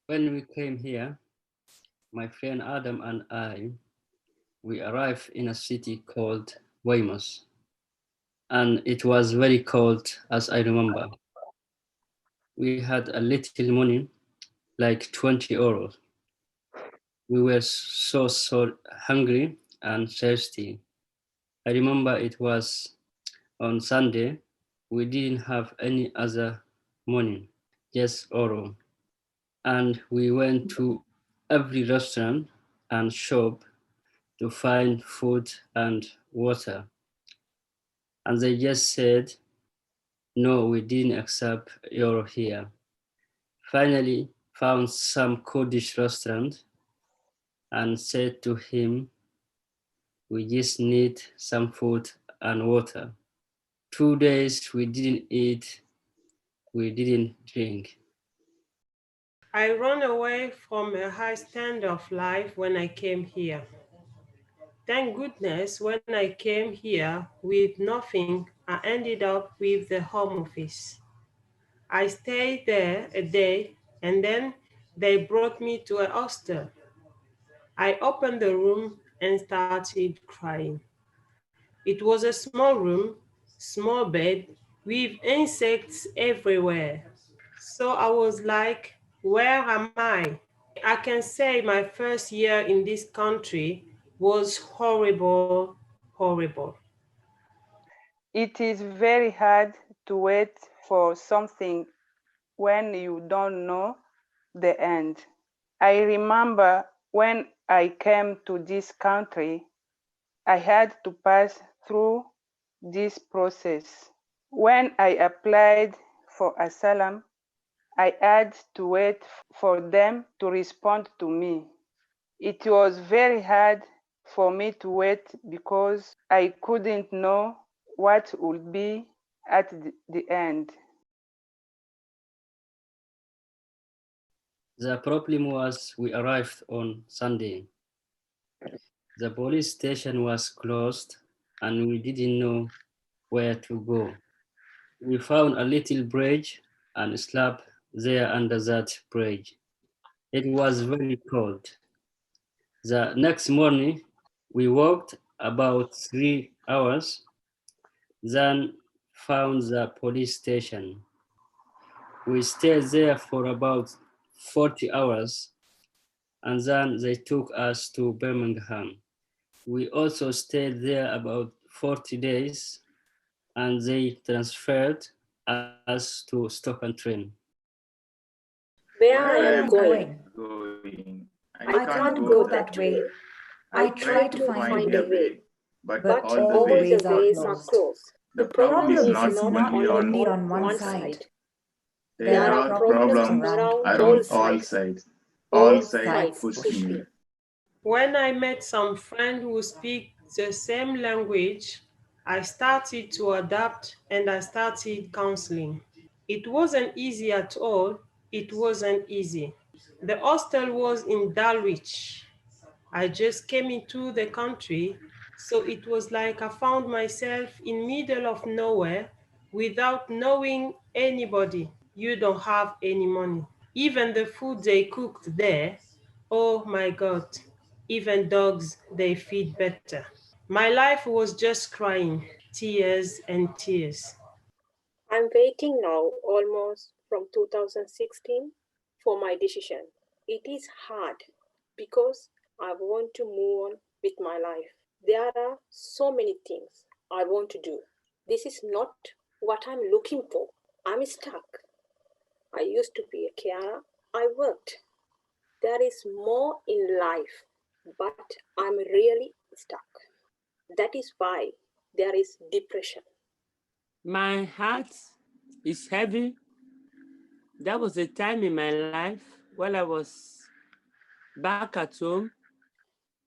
When we came here, my friend Adam and I, we arrived in a city called Weymouth, and it was very cold as I remember. We had a little money, like 20 euros. We were so hungry and thirsty. I remember it was on Sunday. We didn't have any other money, just euro. And we went to every restaurant and shop to find food and water. And they just said, no, we didn't accept euro here. Finally, found some Kurdish restaurant and said to him, we just need some food and water. 2 days we didn't eat, we didn't drink. I ran away from a high standard of life when I came here. Thank goodness when I came here with nothing, I ended up with the home office. I stayed there a day and then they brought me to a hostel. I opened the room and started crying. It was a small room, small bed, with insects everywhere. So I was like, where am I? I can say my first year in this country was horrible, horrible. It is very hard to wait for something when you don't know the end. I remember when I came to this country, I had to pass through this process. When I applied for asylum, I had to wait for them to respond to me. It was very hard for me to wait because I couldn't know what would be at the end. The problem was we arrived on Sunday. The police station was closed and we didn't know where to go. We found a little bridge and slept there under that bridge. It was very cold. The next morning, we walked about 3 hours, then found the police station. We stayed there for about 40 hours, and then they took us to Birmingham. We also stayed there about 40 days, and they transferred us to Stoke-on-Trent. Where I am going. I can't go that way. I try to find a way, but all the ways are closed. The problem is not only on one side. There are problems around all sides. All sides push me. When I met some friends who speak the same language, I started to adapt and I started counseling. It wasn't easy at all. It wasn't easy. The hostel was in Dulwich. I just came into the country, so it was like I found myself in middle of nowhere without knowing anybody. You don't have any money. Even the food they cooked there, oh my God, even dogs, they feed better. My life was just crying, tears and tears. I'm waiting now almost from 2016 for my decision. It is hard because I want to move on with my life. There are so many things I want to do. This is not what I'm looking for. I'm stuck. I used to be a carer. I worked. There is more in life, but I'm really stuck. That is why there is depression. My heart is heavy. That was a time in my life when I was back at home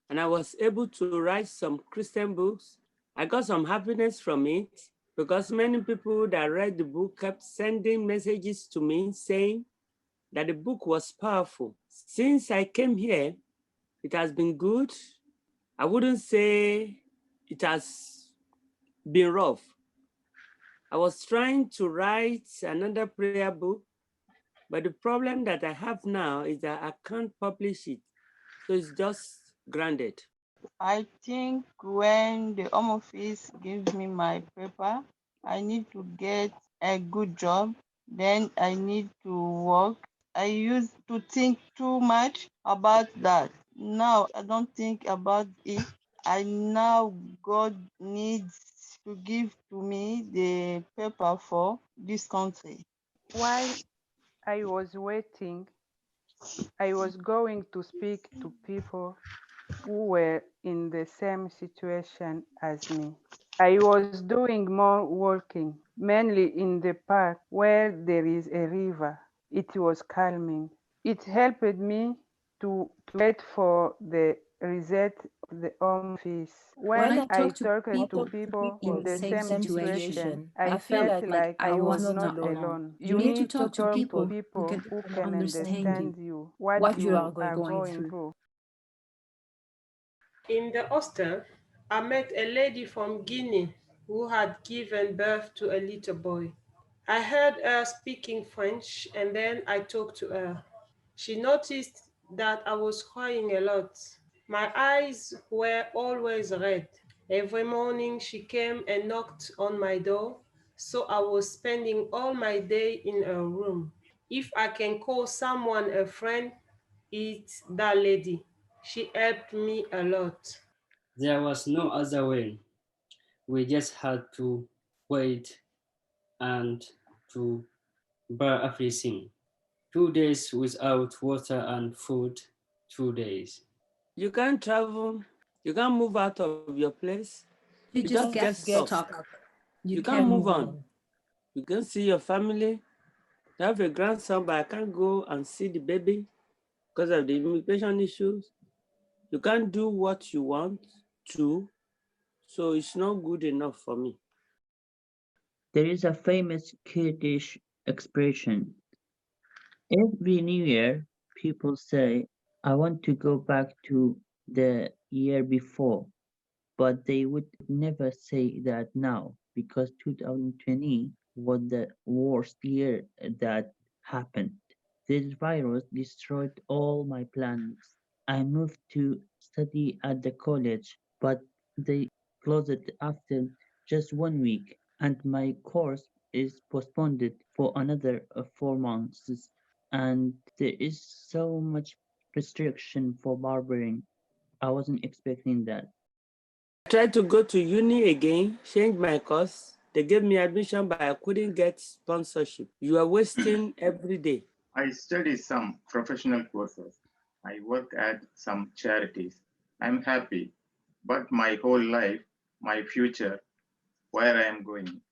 and I was able to write some Christian books. I got some happiness from it because many people that read the book kept sending messages to me saying that the book was powerful. Since I came here, it has been good. I wouldn't say it has been rough. I was trying to write another prayer book, But the problem that I have now is that I can't publish it. So it's just grounded. I think when the home office gives me my paper, I need to get a good job. Then I need to work. I used to think too much about that. Now I don't think about it. I now God needs to give to me the paper for this country. While I was waiting, I was going to speak to people who were in the same situation as me. I was doing more walking, mainly in the park where there is a river. It was calming. It helped me to wait for the result of the home office. When I talked to people in the same situation, I felt like I was not alone. You need to talk to people who can understand you, what you are going through. In the hostel, I met a lady from Guinea who had given birth to a little boy. I heard her speaking French and then I talked to her. She noticed that I was crying a lot. My eyes were always red. Every morning she came and knocked on my door, so I was spending all my day in her room. If I can call someone a friend, it's that lady. She helped me a lot. There was no other way. We just had to wait and to bear everything. 2 days without water and food, 2 days. You can't travel, you can't move out of your place. You just get stuck. You can't move on. You can see your family. You have a grandson, but I can't go and see the baby because of the immigration issues. You can't do what you want to, so it's not good enough for me. There is a famous Kurdish expression. Every New Year, people say, I want to go back to the year before, but they would never say that now because 2020 was the worst year that happened. This virus destroyed all my plans. I moved to study at the college, but they closed it after just 1 week, and my course is postponed for another 4 months. And there is so much restriction for barbering. I wasn't expecting that. I tried to go to uni again, change my course. They gave me admission, but I couldn't get sponsorship. You are wasting every day. I study some professional courses. I work at some charities. I'm happy, but my whole life, my future, where I am going,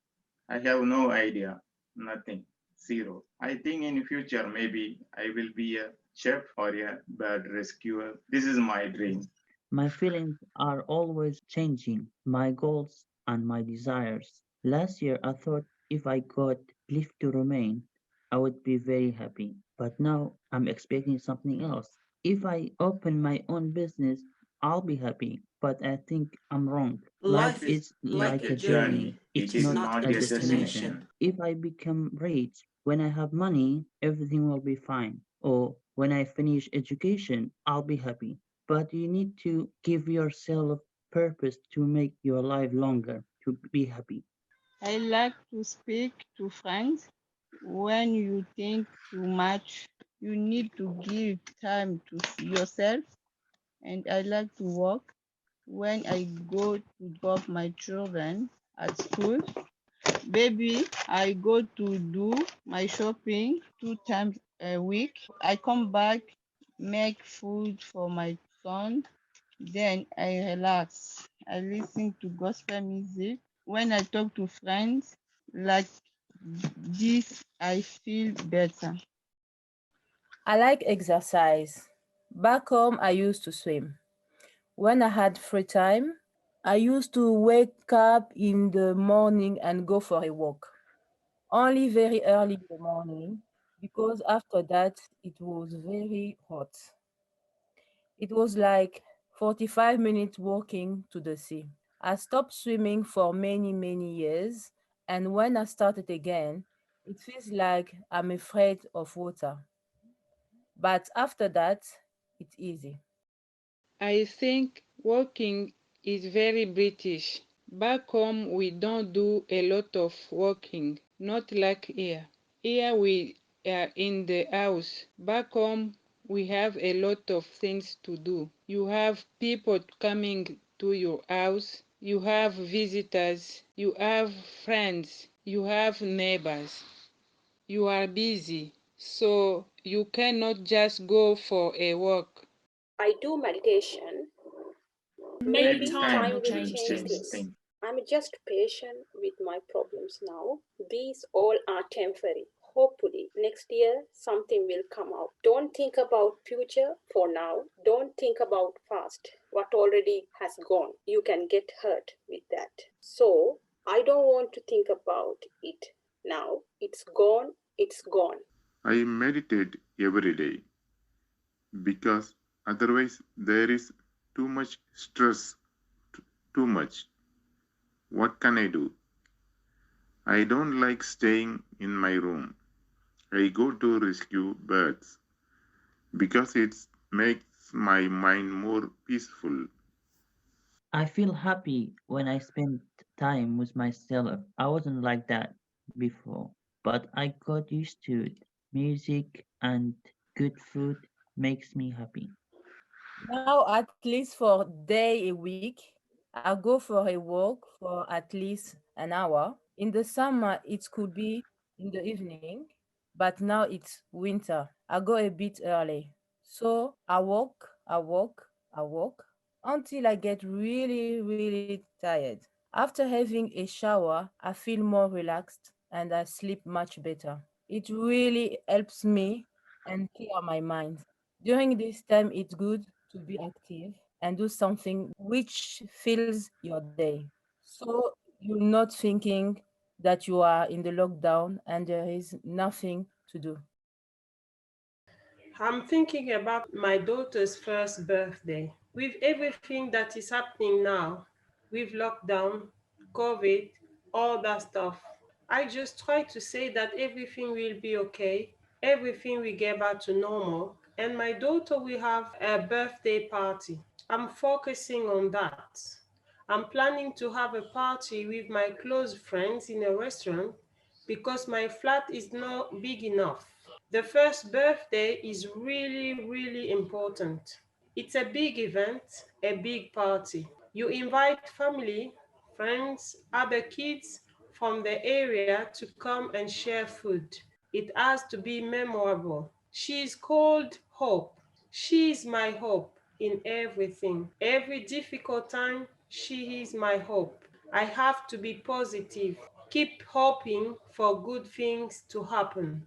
I have no idea, nothing, zero. I think in future maybe I will be a chef or a bird rescuer. This is my dream. My feelings are always changing, my goals and my desires. Last year I thought if I got leave to remain, I would be very happy. But now I'm expecting something else. If I open my own business, I'll be happy. But I think I'm wrong. Life is like a journey. It It's is not not a a destination. destination. If I become rich, when I have money, everything will be fine. Or when I finish education, I'll be happy. But you need to give yourself purpose to make your life longer, to be happy. I like to speak to friends. When you think too much, you need to give time to yourself. And I like to walk. When I go to drop my children at school, maybe I go to do my shopping 2 times a week. I come back, make food for my son, then I relax. I listen to gospel music. When I talk to friends like this, I feel better. I like exercise. Back home, I used to swim. When I had free time, I used to wake up in the morning and go for a walk. Only very early in the morning, because after that, it was very hot. It was like 45 minutes walking to the sea. I stopped swimming for many, many years, and when I started again, It feels like I'm afraid of water. But after that, it's easy. I think walking is very British. Back home, we don't do a lot of walking, not like here. Here we are in the house. Back home, we have a lot of things to do. You have people coming to your house, you have visitors, you have friends, you have neighbors. You are busy, so you cannot just go for a walk. I do meditation. Maybe Maybe time time will will change change things. things. I'm just patient with my problems now. These all are temporary. Hopefully, next year something will come out. Don't think about future for now. Don't think about past. What already has gone. You can get hurt with that. So, I don't want to think about it now. It's gone. It's gone. I meditate every day because otherwise there is too much stress, too much. What can I do? I don't like staying in my room. I go to rescue birds because it makes my mind more peaceful. I feel happy when I spend time with myself. I wasn't like that before, but I got used to it. Music and good food makes me happy. Now, at least for day a week, I go for a walk for at least an hour. In the summer, it could be in the evening, but now it's winter. I go a bit early. So I walk until I get really, really tired. After having a shower, I feel more relaxed and I sleep much better. It really helps me and clear my mind. During this time, it's good to be active and do something which fills your day. So you're not thinking that you are in the lockdown and there is nothing to do. I'm thinking about my daughter's first birthday. With everything that is happening now, with lockdown, COVID, all that stuff, I just try to say that everything will be okay, everything will get back to normal, and my daughter will have a birthday party. I'm focusing on that. I'm planning to have a party with my close friends in a restaurant because my flat is not big enough. The first birthday is really, really important. It's a big event, a big party. You invite family, friends, other kids from the area to come and share food. It has to be memorable. She is called Hope. She is my hope in everything. Every difficult time, she is my hope. I have to be positive. Keep hoping for good things to happen.